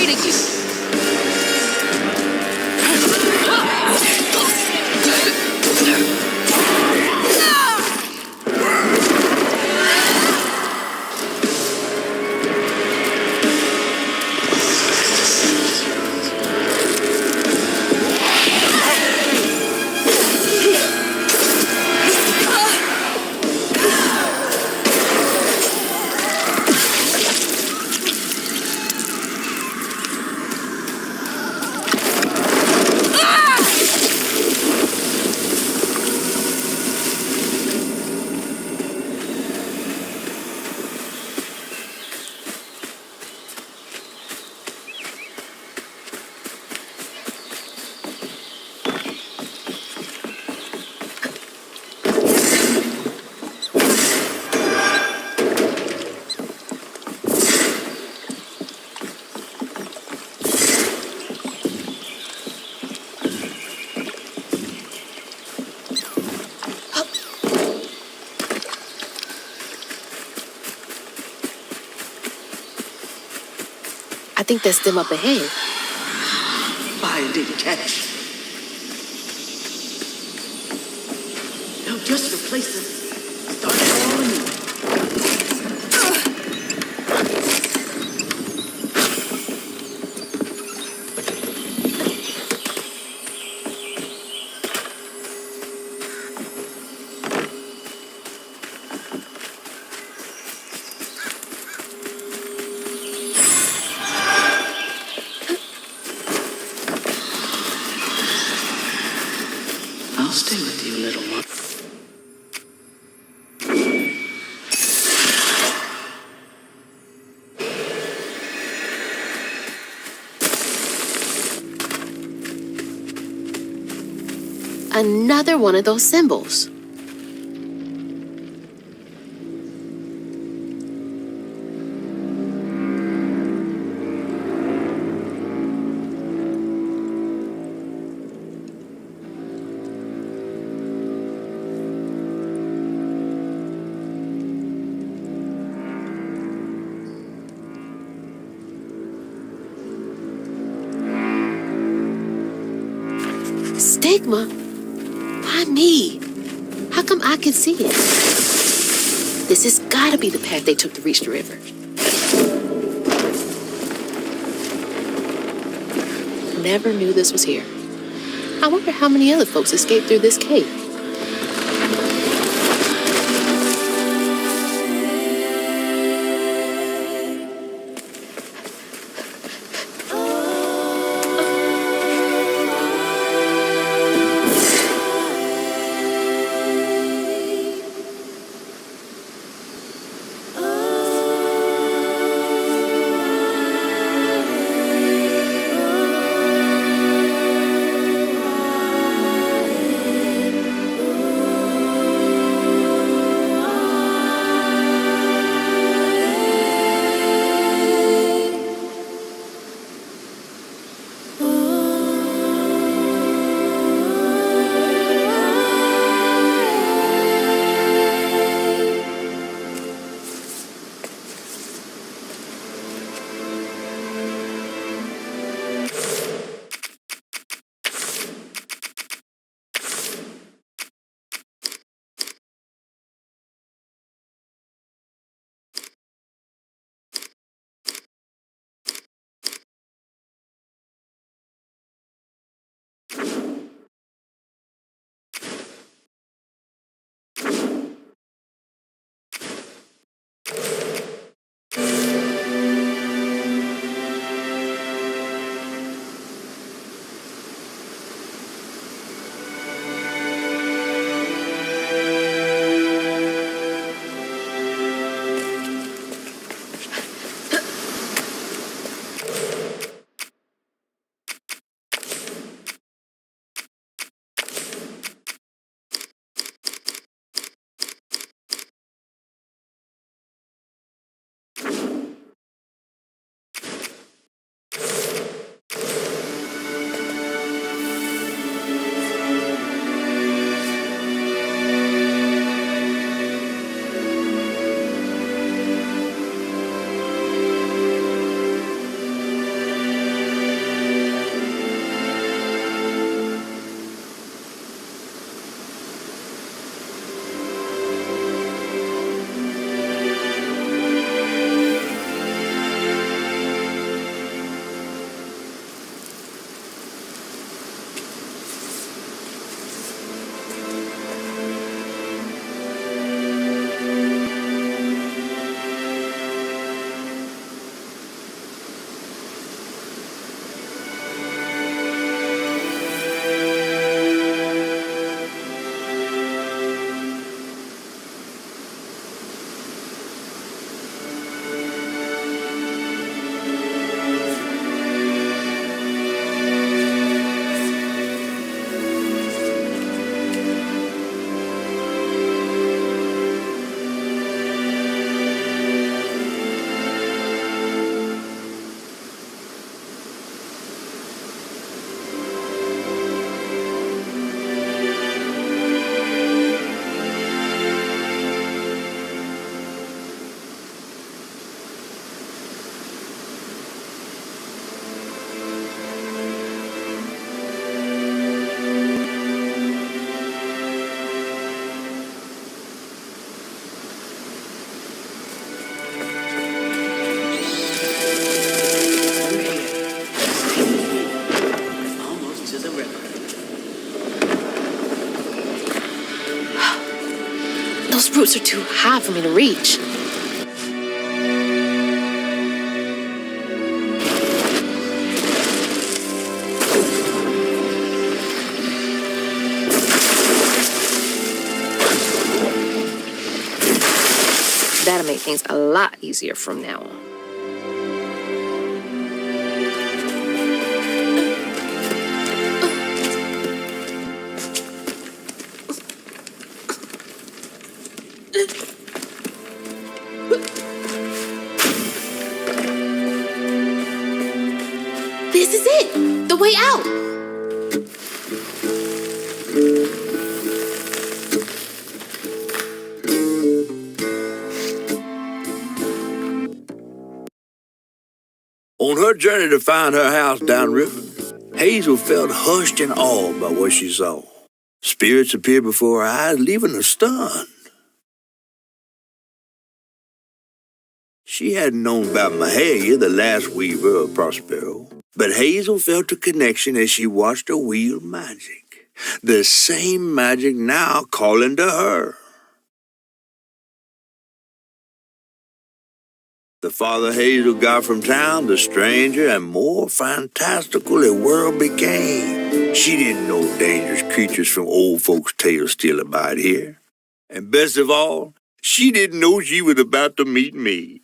afraid of you. I think that's them up ahead. I didn't catch. No, just replace them. Start on. I'll stay with you, little one. Another one of those symbols. Stigma? Why me? How come I can see it? This has gotta be the path they took to reach the river. Never knew this was here. I wonder how many other folks escaped through this cave. ropes are too high for me to reach. That'll make things a lot easier from now on. This is it! The way out! On her journey to find her house downriver, Hazel felt hushed and awed by what she saw. Spirits appeared before her eyes, leaving her stunned. She hadn't known about Mahalia, the last weaver of Prospero, but Hazel felt a connection as she watched her wield magic. The same magic now calling to her. The farther Hazel got from town, the stranger and more fantastical the world became. She didn't know dangerous creatures from old folks' tales still abide here. And best of all, she didn't know she was about to meet me.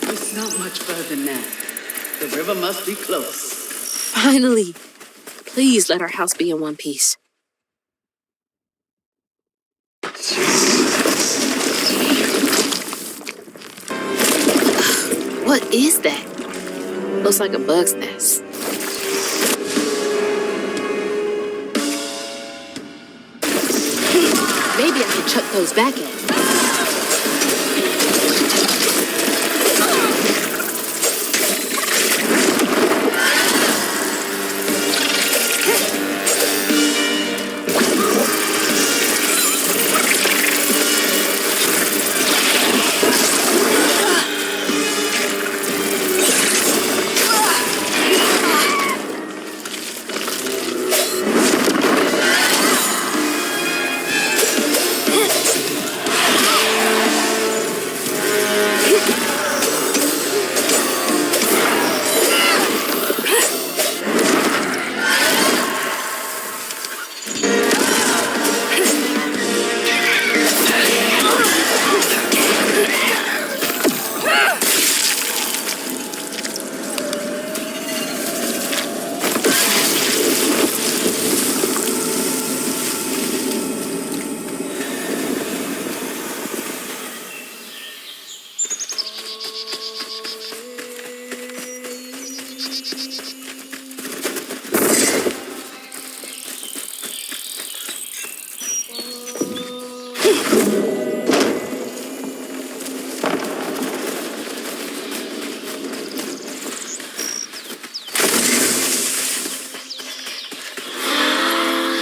It's not much further now. The river must be close. Finally! Please let our house be in one piece. What is that? Looks like a bug's nest. Maybe I can chuck those back at him.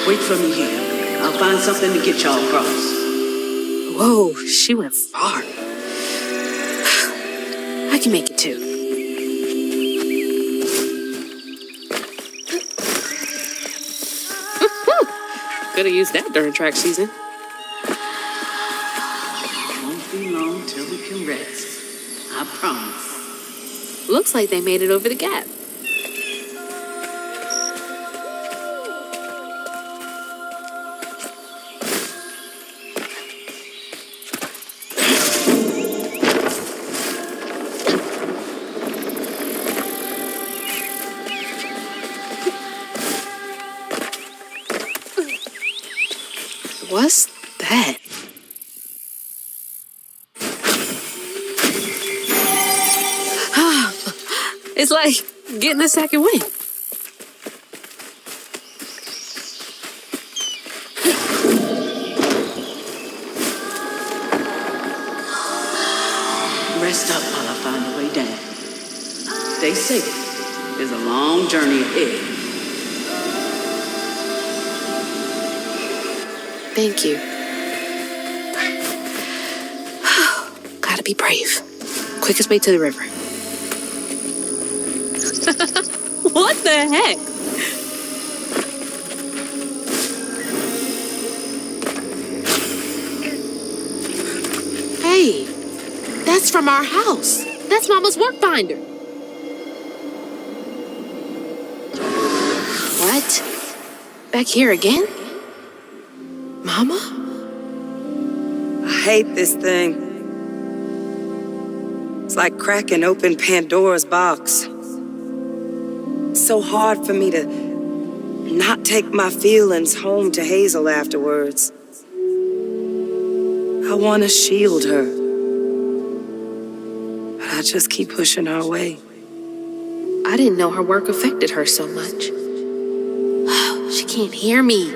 Wait for me here. I'll find something to get y'all across. Whoa, she went far. I can make it too. Could have used that during track season. Won't be long till we can rest. I promise. Looks like they made it over the gap. What's It's like getting a second wind. Rest up while I find a way down. Stay safe. There's a long journey ahead. Thank you. Gotta be brave. Quickest way to the river. What the heck? Hey, that's from our house. That's Mama's work binder. What? Back here again? Mama? I hate this thing. It's like cracking open Pandora's box. It's so hard for me to not take my feelings home to Hazel afterwards. I want to shield her. But I just keep pushing her away. I didn't know her work affected her so much. She can't hear me.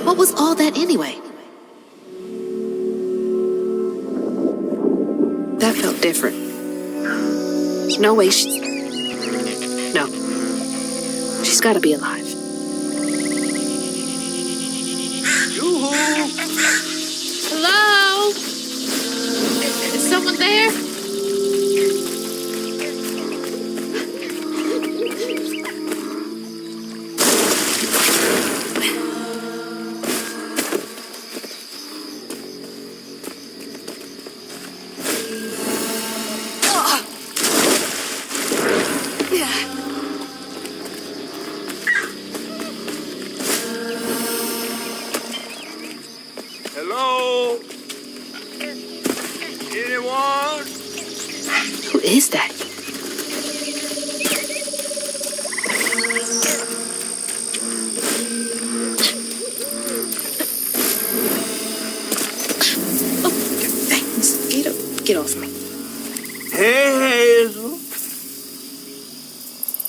What was all that anyway? That felt different. No way she's... No. She's gotta be alive. Yoo-hoo! Hello? Is someone there? Hello? Anyone? Who is that? Oh, thanks. Get off me. Hey, Hazel.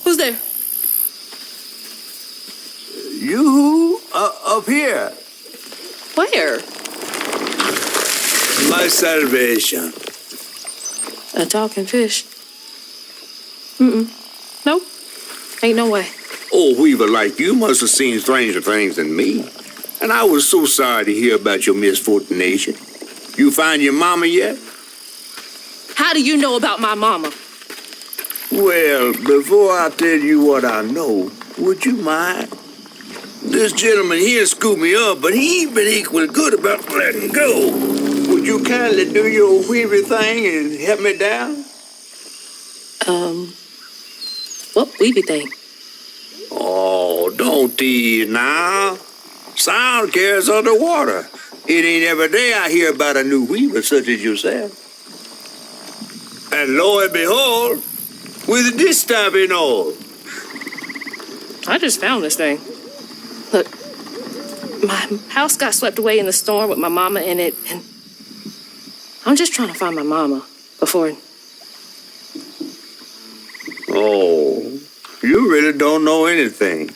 Who's there? You up here. Where? My salvation. A talking fish. Nope. Ain't no way. Oh, Weaver, like you must have seen stranger things than me. And I was so sorry to hear about your misfortune. You find your mama yet? How do you know about my mama? Well, before I tell you what I know, would you mind? This gentleman here scooped me up, but he ain't been equal good about letting go. Would you kindly do your Weaver thing and help me down? What weeby thing? Oh, don't tease now. Sound carries underwater. It ain't every day I hear about a new Weaver such as yourself. And lo and behold, with this stopping all. I just found this thing. Look, my house got swept away in the storm with my mama in it, and I'm just trying to find my mama before... Oh, you really don't know anything.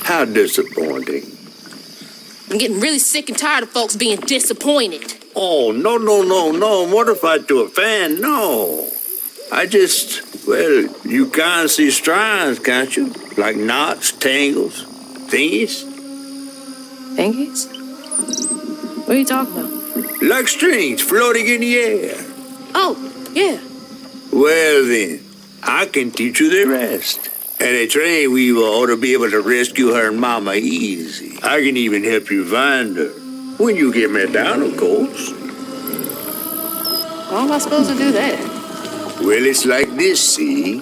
How disappointing. I'm getting really sick and tired of folks being disappointed. Oh, no, mortified to a fan, no. You can't see strands, can't you? Like knots, tangles, thingies. Thingies? What are you talking about? Like strings floating in the air. Oh, yeah. Well then, I can teach you the rest. And a train weaver ought to be able to rescue her mama easy. I can even help you find her. When you get me down, of course. How am I supposed to do that? Well, it's like this, see?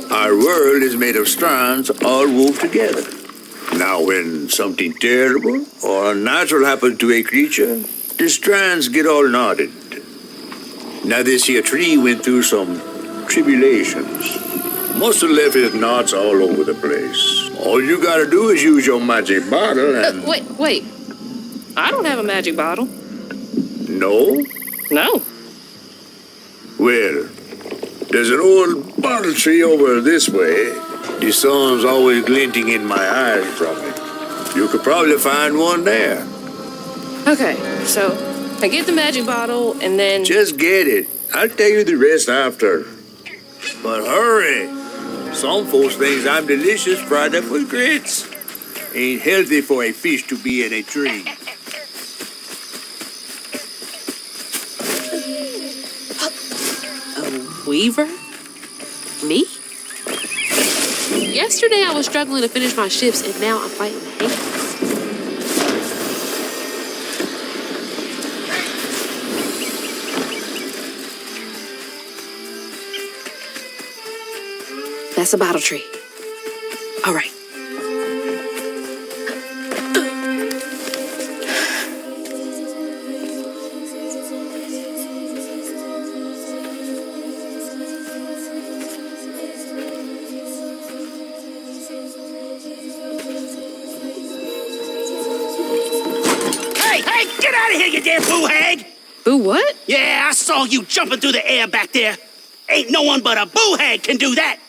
Our world is made of strands all wove together. Now, when something terrible or unnatural happens to a creature, the strands get all knotted. Now, this here tree went through some tribulations. Must have left his knots all over the place. All you gotta do is use your magic bottle and... Wait. I don't have a magic bottle. No? No. Well, There's an old bottle tree over this way. The sun's always glinting in my eyes from it. You could probably find one there. Okay, so I get the magic bottle and then. Just get it. I'll tell you the rest after. But hurry. Some folks think I'm delicious fried up with grits. Ain't healthy for a fish to be in a tree. Weaver? Me? Yesterday I was struggling to finish my shifts and now I'm fighting hate. That's a bottle tree. All right. Hey, get out of here, you damn boo hag! Boo, what? Yeah, I saw you jumping through the air back there. Ain't no one but a boo hag can do that.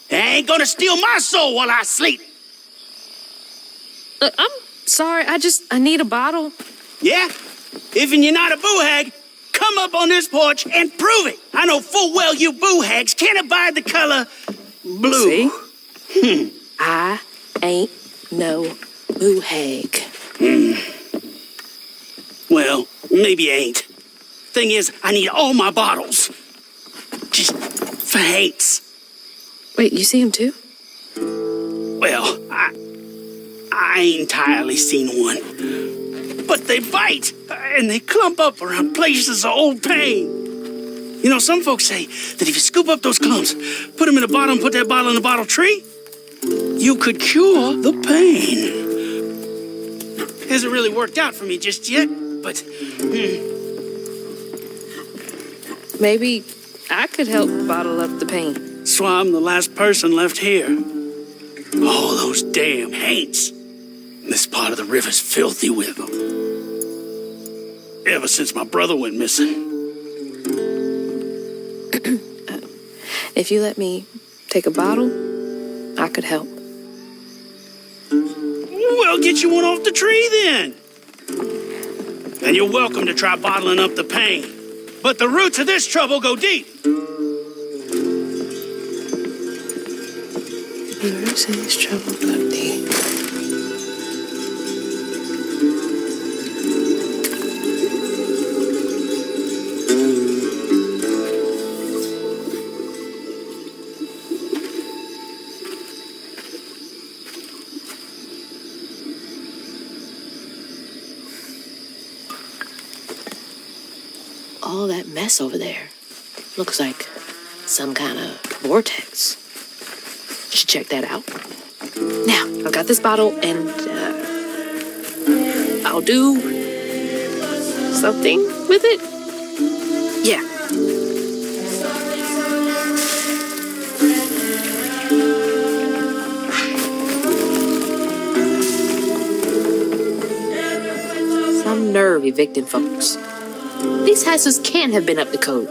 They ain't gonna steal my soul while I sleep. Look, I'm sorry. I need a bottle. Yeah? Even you're not a boo hag, come up on this porch and prove it. I know full well you boo hags can't abide the color blue. See? I ain't no boo hag. Well, maybe you ain't. Thing is, I need all my bottles. Just for hates. Wait, you see him too? Well, I ain't entirely seen one. But they bite, and they clump up around places of old pain. You know, some folks say that if you scoop up those clumps, put them in a bottle and put that bottle in a bottle tree, you could cure the pain. Hasn't really worked out for me just yet, but... Maybe I could help bottle up the pain. That's why I'm the last person left here. All those damn haints. This part of the river's filthy with them. Ever since my brother went missing. If you let me take a bottle, I could help. Well, get you one off the tree then. And you're welcome to try bottling up the pain. But the roots of this trouble go deep. Roots of this trouble go deep. All that mess over there looks like some kind of vortex. Should check that out. Now, I've got this bottle and I'll do something with it. Yeah. Some nerve evicting folks. These houses can't have been up to code.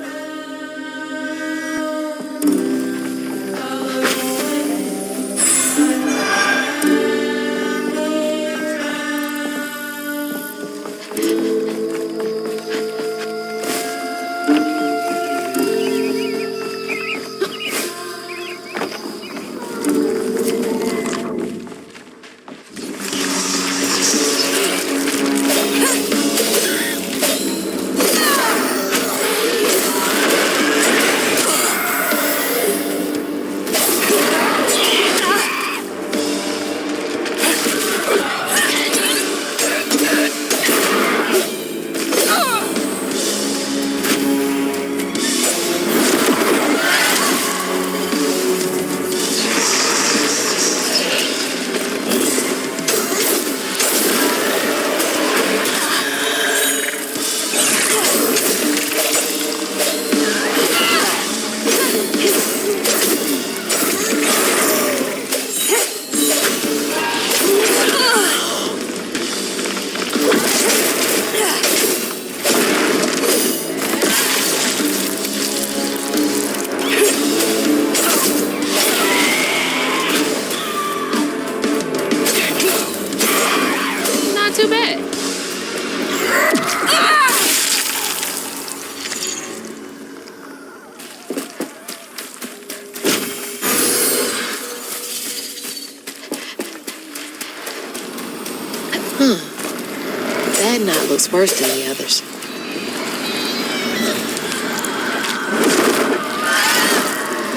It's worse than the others.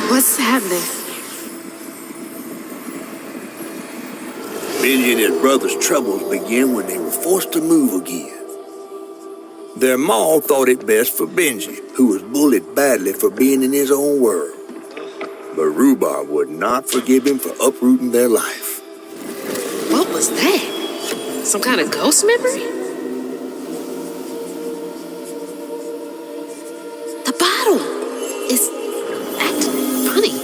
What's happening? Benji and his brother's troubles began when they were forced to move again. Their ma thought it best for Benji, who was bullied badly for being in his own world. But Rhubarb would not forgive him for uprooting their life. What was that? Some kind of ghost memory? The bottle is acting funny.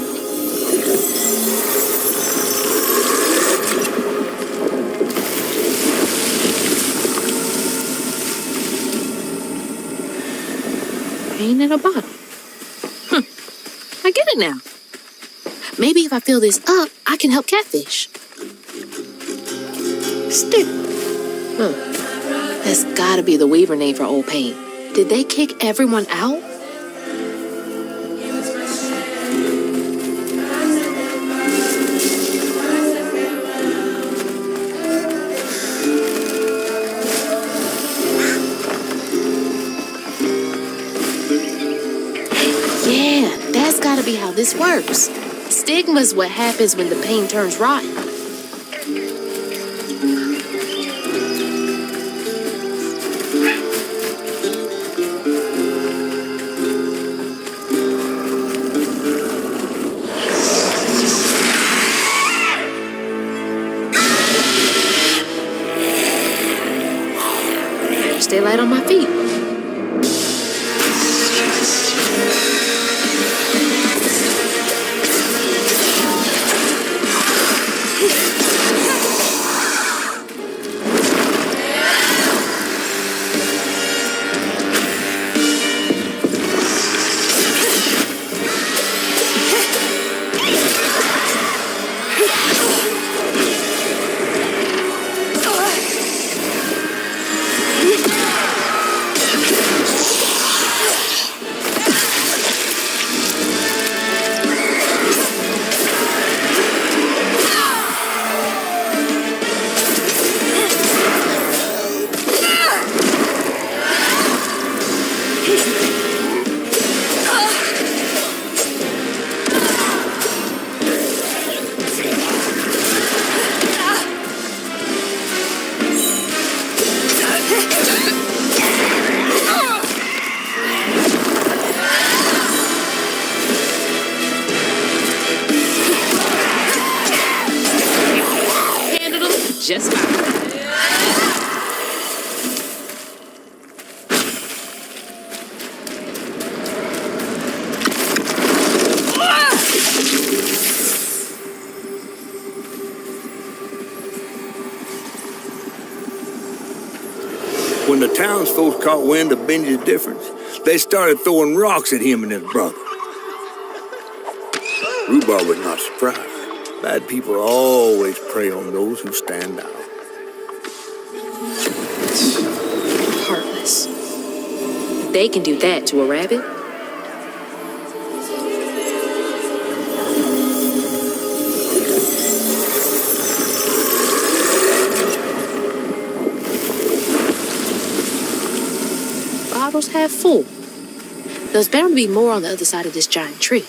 Pain in a bottle. I get it now. Maybe if I fill this up, I can help Catfish. Stupid. That's gotta be the Weaver name for old pain. Did they kick everyone out? Yeah, that's gotta be how this works. Stigma's what happens when the pain turns rotten. Stay light on my feet. Just fine. When the townsfolk caught wind of Benji's difference, they started throwing rocks at him and his brother. Rhubarb was not surprised. Bad people always prey on those who stand out. Heartless. They can do that to a rabbit. Bottles half full. There's bound to be more on the other side of this giant tree.